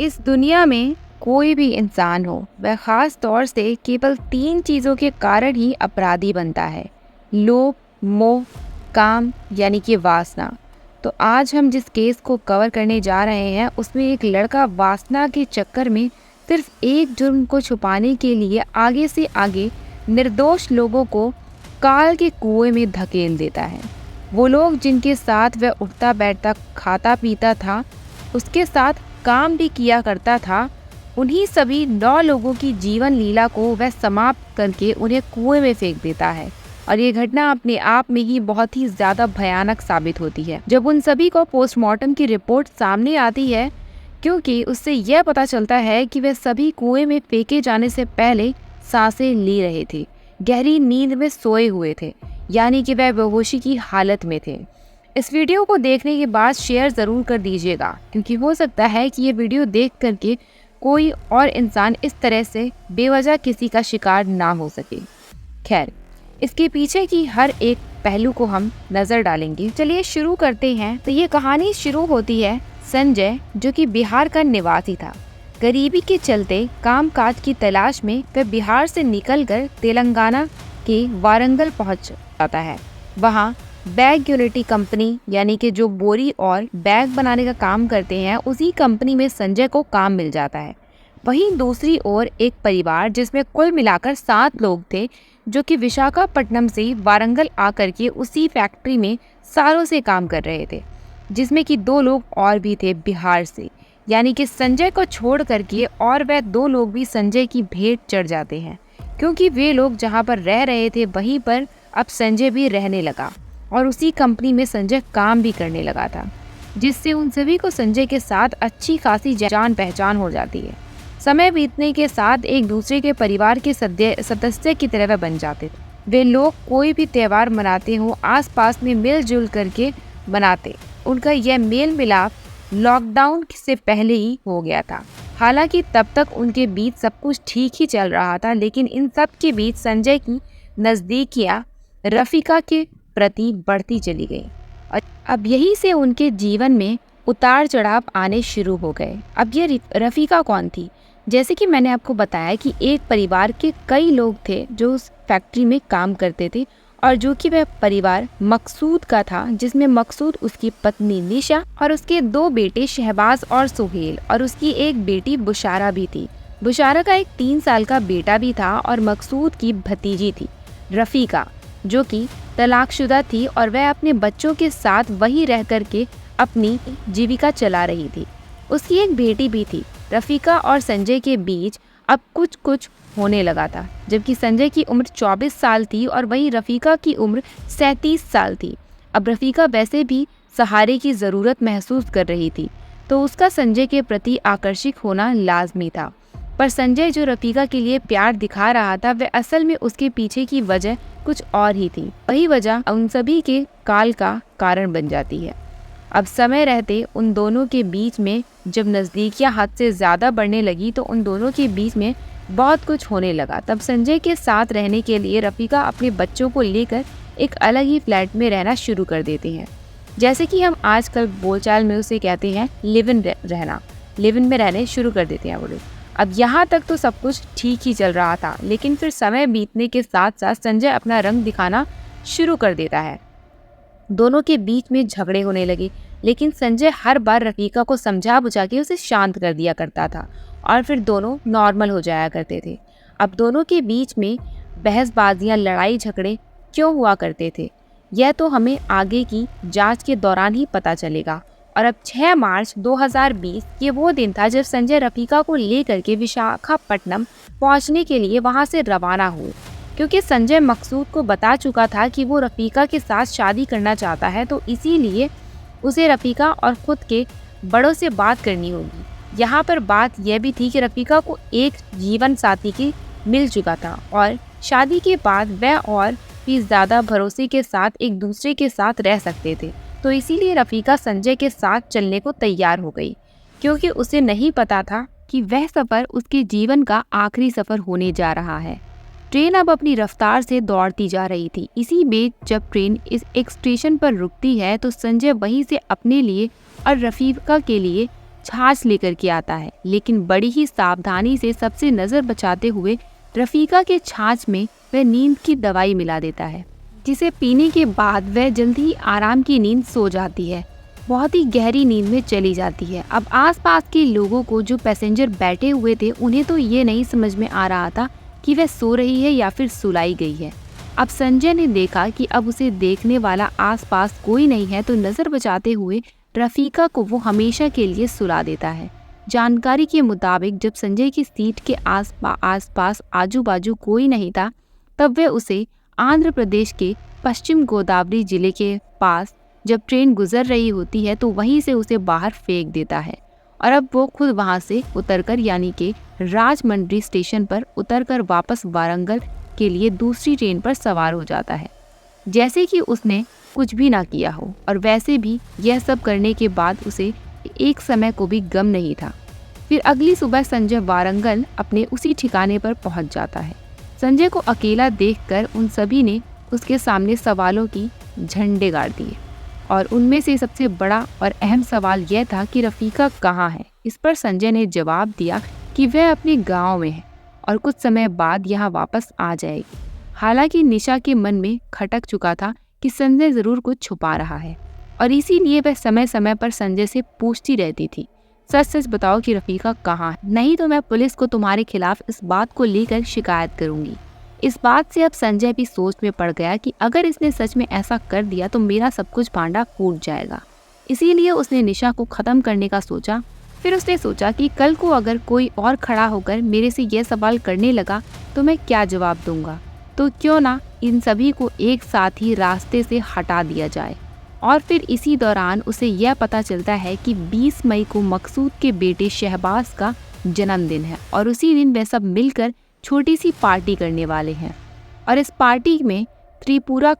इस दुनिया में कोई भी इंसान हो, वह खास तौर से केवल 3 चीज़ों के कारण ही अपराधी बनता है। लोभ, मोह, काम यानी कि वासना। तो आज हम जिस केस को कवर करने जा रहे हैं उसमें एक लड़का वासना के चक्कर में सिर्फ एक जुर्म को छुपाने के लिए आगे से आगे निर्दोष लोगों को काल के कुएं में धकेल देता है। वो लोग जिनके साथ वह उठता बैठता खाता पीता था, उसके साथ काम भी किया करता था, उन्हीं सभी 9 लोगों की जीवन लीला को वह समाप्त करके उन्हें कुएं में फेंक देता है। और ये घटना अपने आप में ही बहुत ही ज़्यादा भयानक साबित होती है जब उन सभी को पोस्टमार्टम की रिपोर्ट सामने आती है, क्योंकि उससे यह पता चलता है कि वे सभी कुएं में फेंके जाने से पहले सांसें ले रहे थे, गहरी नींद में सोए हुए थे, यानी कि वह बेहोशी की हालत में थे। इस वीडियो को देखने के बाद शेयर ज़रूर कर दीजिएगा, क्योंकि हो सकता है कि ये वीडियो देख करके कोई और इंसान इस तरह से बेवजह किसी का शिकार ना हो सके। खैर, इसके पीछे की हर एक पहलू को हम नज़र डालेंगे। चलिए शुरू करते हैं। तो ये कहानी शुरू होती है संजय, जो कि बिहार का निवासी था। गरीबी के चलते कामकाज की तलाश में वह बिहार से निकलकर तेलंगाना के वारंगल पहुंच जाता है। वहां बैग यूनिटी कंपनी, यानी कि जो बोरी और बैग बनाने का काम करते हैं, उसी कंपनी में संजय को काम मिल जाता है। वहीं दूसरी ओर एक परिवार जिसमें कुल मिलाकर 7 लोग थे, जो कि विशाखापट्टनम से वारंगल आकर के उसी फैक्ट्री में सालों से काम कर रहे थे, जिसमें कि 2 लोग और भी थे बिहार से, यानी कि संजय को छोड़ करके और वह 2 लोग भी संजय की भेंट चढ़ जाते हैं, क्योंकि वे लोग जहां पर रह रहे थे वहीं पर अब संजय भी रहने लगा और उसी कंपनी में संजय काम भी करने लगा था, जिससे उन सभी को संजय के साथ अच्छी खासी जान पहचान हो जाती है। समय बीतने के साथ एक दूसरे के परिवार के सदस्य की तरह बन जाते थे। वे लोग कोई भी त्यौहार मनाते हो आसपास में मिलजुल करके मनाते। उनका यह मेल मिलाप लॉकडाउन से पहले ही हो गया था। हालांकि तब तक उनके बीच सब कुछ ठीक ही चल रहा था, लेकिन इन सब के बीच संजय की नज़दीकियाँ रफ़िका के प्रति बढ़ती चली गई और अब यही से उनके जीवन में उतार चढ़ाव आने शुरू हो गए। अब ये रफ़िका कौन थी? जैसे कि मैंने आपको बताया कि एक परिवार के कई लोग थे जो उस फैक्ट्री में काम करते थे, और जो कि वह परिवार मकसूद का था, जिसमें मकसूद, उसकी पत्नी निशा और उसके 2 बेटे शहबाज और सुहेल, और उसकी एक बेटी बुशारा भी थी। बुशारा का एक 3 साल का बेटा भी था और मकसूद की भतीजी थी रफ़िका, जो कि तलाकशुदा थी और वह अपने बच्चों के साथ वहीं रह करके अपनी जीविका चला रही थी। उसकी एक बेटी भी थी। रफ़िका और संजय के बीच अब कुछ होने लगा था, जबकि संजय की उम्र 24 साल थी और वहीं रफ़िका की उम्र 37 साल थी। अब रफ़िका वैसे भी सहारे की ज़रूरत महसूस कर रही थी, तो उसका संजय के प्रति आकर्षित होना लाजमी था। पर संजय जो रफ़िका के लिए प्यार दिखा रहा था, वह असल में उसके पीछे की वजह कुछ और ही थी। वही वजह उन सभी के काल का कारण बन जाती है। अब समय रहते उन दोनों के बीच में जब नज़दीकियाँ हद से ज़्यादा बढ़ने लगी, तो उन दोनों के बीच में बहुत कुछ होने लगा। तब संजय के साथ रहने के लिए रफ़िका अपने बच्चों को लेकर एक अलग ही फ्लैट में रहना शुरू कर देती हैं। जैसे कि हम आजकल बोलचाल में उसे कहते हैं लिव इन रहना, लिव इन में रहने शुरू कर देते हैं वो लोग। अब यहाँ तक तो सब कुछ ठीक ही चल रहा था, लेकिन फिर समय बीतने के साथ साथ संजय अपना रंग दिखाना शुरू कर देता है। दोनों के बीच में झगड़े होने लगे, लेकिन संजय हर बार रफ़िका को समझा बुझा के उसे शांत कर दिया करता था और फिर दोनों नॉर्मल हो जाया करते थे। अब दोनों के बीच में बहसबाजियाँ, लड़ाई झगड़े क्यों हुआ करते थे, यह तो हमें आगे की जांच के दौरान ही पता चलेगा। और अब 6 मार्च 2020 ये वो दिन था जब संजय रफ़िका को लेकर के विशाखापट्टनम पहुंचने के लिए वहां से रवाना हुए, क्योंकि संजय मकसूद को बता चुका था कि वो रफ़िका के साथ शादी करना चाहता है, तो इसीलिए उसे रफ़िका और ख़ुद के बड़ों से बात करनी होगी। यहाँ पर बात यह भी थी कि रफ़िका को एक जीवन साथी की मिल चुका था और शादी के बाद वह और भी ज़्यादा भरोसे के साथ एक दूसरे के साथ रह सकते थे। तो इसीलिए रफ़िका संजय के साथ चलने को तैयार हो गई, क्योंकि उसे नहीं पता था कि वह सफ़र उसके जीवन का आखिरी सफ़र होने जा रहा है। ट्रेन अब अपनी रफ्तार से दौड़ती जा रही थी। इसी बीच जब ट्रेन एक स्टेशन पर रुकती है, तो संजय वहीं से अपने लिए और रफ़िका के लिए छाछ लेकर के आता है, लेकिन बड़ी ही सावधानी से सबसे नज़र बचाते हुए रफ़ीका के छाछ में वह नींद की दवाई मिला देता है, जिसे पीने के बाद वह जल्दी ही आराम की नींद सो जाती है, बहुत ही गहरी नींद में चली जाती है। अब आसपास के लोगों को, जो पैसेंजर बैठे हुए थे, उन्हें तो ये नहीं समझ में आ रहा था कि वह सो रही है या फिर सुलाई गई है। अब संजय ने देखा कि अब उसे देखने वाला आसपास कोई नहीं है, तो नज़र बचाते हुए रफ़ीका को वो हमेशा के लिए सुला देता है। जानकारी के मुताबिक जब संजय की सीट के आसपास आजू बाजू कोई नहीं था, तब वह उसे आंध्र प्रदेश के पश्चिम गोदावरी जिले के पास जब ट्रेन गुजर रही होती है, तो वहीं से उसे बाहर फेंक देता है और अब वो खुद वहां से उतरकर, यानी कि राजमंड्री स्टेशन पर उतरकर वापस वारंगल के लिए दूसरी ट्रेन पर सवार हो जाता है, जैसे कि उसने कुछ भी ना किया हो। और वैसे भी यह सब करने के बाद उसे एक समय को भी गम नहीं था। फिर अगली सुबह संजय वारंगल अपने उसी ठिकाने पर पहुंच जाता है। संजय को अकेला देखकर उन सभी ने उसके सामने सवालों की झंडे गाड़ दिए, और उनमें से सबसे बड़ा और अहम सवाल यह था कि रफ़ीका कहाँ है। इस पर संजय ने जवाब दिया कि वह अपने गांव में है और कुछ समय बाद यहाँ वापस आ जाएगी। हालांकि निशा के मन में खटक चुका था कि संजय ज़रूर कुछ छुपा रहा है, और इसीलिए वह समय समय पर संजय से पूछती रहती थी, सच सच बताओ कि रफ़ीका कहाँ है, नहीं तो मैं पुलिस को तुम्हारे खिलाफ इस बात को लेकर शिकायत करूंगी। इस बात से अब संजय भी सोच में पड़ गया कि अगर इसने सच में ऐसा कर दिया तो मेरा सब कुछ भांडा फूट जाएगा। इसीलिए उसने निशा को ख़त्म करने का सोचा। फिर उसने सोचा कि कल को अगर कोई और खड़ा होकर मेरे से यह सवाल करने लगा तो मैं क्या जवाब दूंगा, तो क्यों ना इन सभी को एक साथ ही रास्ते से हटा दिया जाए। और फिर इसी दौरान उसे यह पता चलता है कि 20 मई को मकसूद के बेटे शहबाज का जन्मदिन है, और उसी दिन वे सब मिलकर छोटी सी पार्टी करने वाले हैं। और इस पार्टी में त्रिपुरा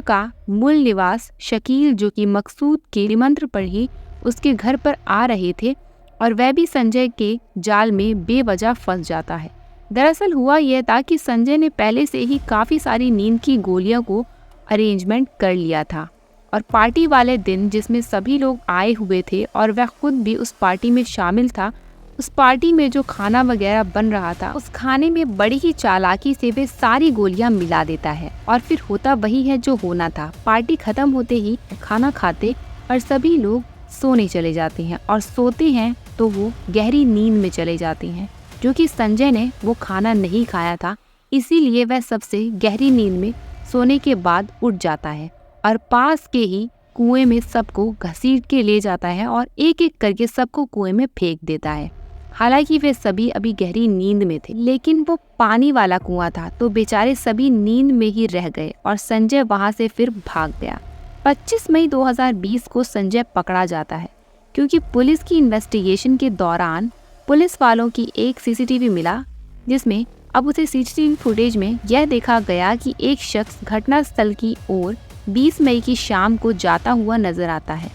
का मूल निवास शकील, जो कि मकसूद के निमंत्रण पर ही उसके घर पर आ रहे थे, और वह भी संजय के जाल में बेवजह फंस जाता है। दरअसल हुआ यह था कि संजय ने पहले से ही काफ़ी सारी नींद की गोलियों को अरेंजमेंट कर लिया था, और पार्टी वाले दिन जिसमें सभी लोग आए हुए थे और वह खुद भी उस पार्टी में शामिल था, उस पार्टी में जो खाना वगैरह बन रहा था, उस खाने में बड़ी ही चालाकी से वे सारी गोलियां मिला देता है। और फिर होता वही है जो होना था। पार्टी खत्म होते ही खाना खाते और सभी लोग सोने चले जाते हैं, और सोते हैं तो वो गहरी नींद में चले जाते हैं, जो कि संजय ने वो खाना नहीं खाया था, इसीलिए वह सबसे गहरी नींद में सोने के बाद उठ जाता है और पास के ही कुएं में सबको घसीट के ले जाता है और एक एक करके सबको कुएं में फेंक देता है। हालांकि वे सभी अभी गहरी नींद में थे, लेकिन वो पानी वाला कुआं था, तो बेचारे सभी नींद में ही रह गए और संजय वहां से फिर भाग गया। 25 मई 2020 को संजय पकड़ा जाता है, क्योंकि पुलिस की इन्वेस्टिगेशन के दौरान पुलिस वालों की एक सीसीटीवी मिला, जिसमें अब उसे सीसीटीवी फुटेज में यह देखा गया कि एक शख्स घटनास्थल की ओर 20 मई की शाम को जाता हुआ नजर आता है,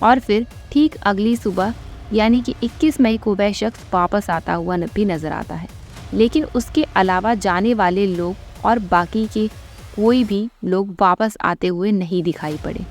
और फिर ठीक अगली सुबह यानी कि 21 मई को वह शख्स वापस आता हुआ भी नजर आता है। लेकिन उसके अलावा जाने वाले लोग और बाकी के कोई भी लोग वापस आते हुए नहीं दिखाई पड़े,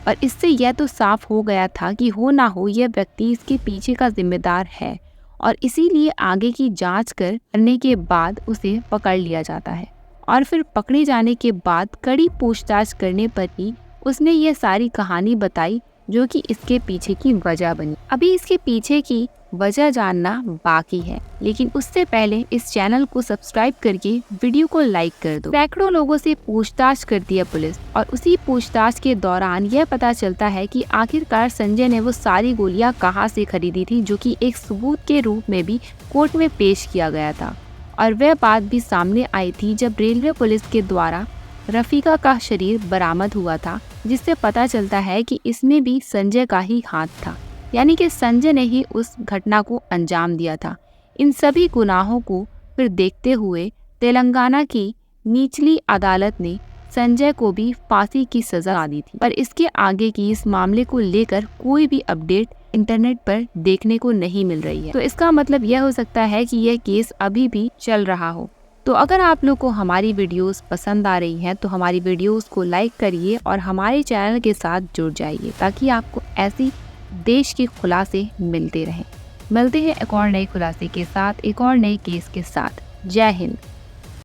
और इससे यह तो साफ हो गया था कि हो ना हो यह व्यक्ति इसके पीछे का जिम्मेदार है, और इसीलिए आगे की जांच करने के बाद उसे पकड़ लिया जाता है। और फिर पकड़े जाने के बाद कड़ी पूछताछ करने पर ही उसने ये सारी कहानी बताई, जो कि इसके पीछे की वजह बनी। अभी इसके पीछे की वजह जानना बाकी है, लेकिन उससे पहले इस चैनल को सब्सक्राइब करके वीडियो को लाइक कर दो। सैकड़ों लोगों से पूछताछ करती है पुलिस, और उसी पूछताछ के दौरान यह पता चलता है कि आखिरकार संजय ने वो सारी गोलियां कहां से खरीदी थी, जो कि एक सबूत के रूप में भी कोर्ट में पेश किया गया था। और वह बात भी सामने आई थी जब रेलवे पुलिस के द्वारा रफ़ीका का शरीर बरामद हुआ था, जिससे पता चलता है कि इसमें भी संजय का ही हाथ था, यानी कि संजय ने ही उस घटना को अंजाम दिया था। इन सभी गुनाहों को फिर देखते हुए तेलंगाना की निचली अदालत ने संजय को भी फांसी की सजा दी थी, पर इसके आगे की इस मामले को लेकर कोई भी अपडेट इंटरनेट पर देखने को नहीं मिल रही है। तो इसका मतलब यह हो सकता है कि यह केस अभी भी चल रहा हो। तो अगर आप लोग को हमारी वीडियोस पसंद आ रही हैं तो हमारी वीडियोस को लाइक करिए और हमारे चैनल के साथ जुड़ जाइए, ताकि आपको ऐसी देश के खुलासे मिलते रहें। मिलते हैं एक और नए खुलासे के साथ, एक और नए केस के साथ। जय हिंद।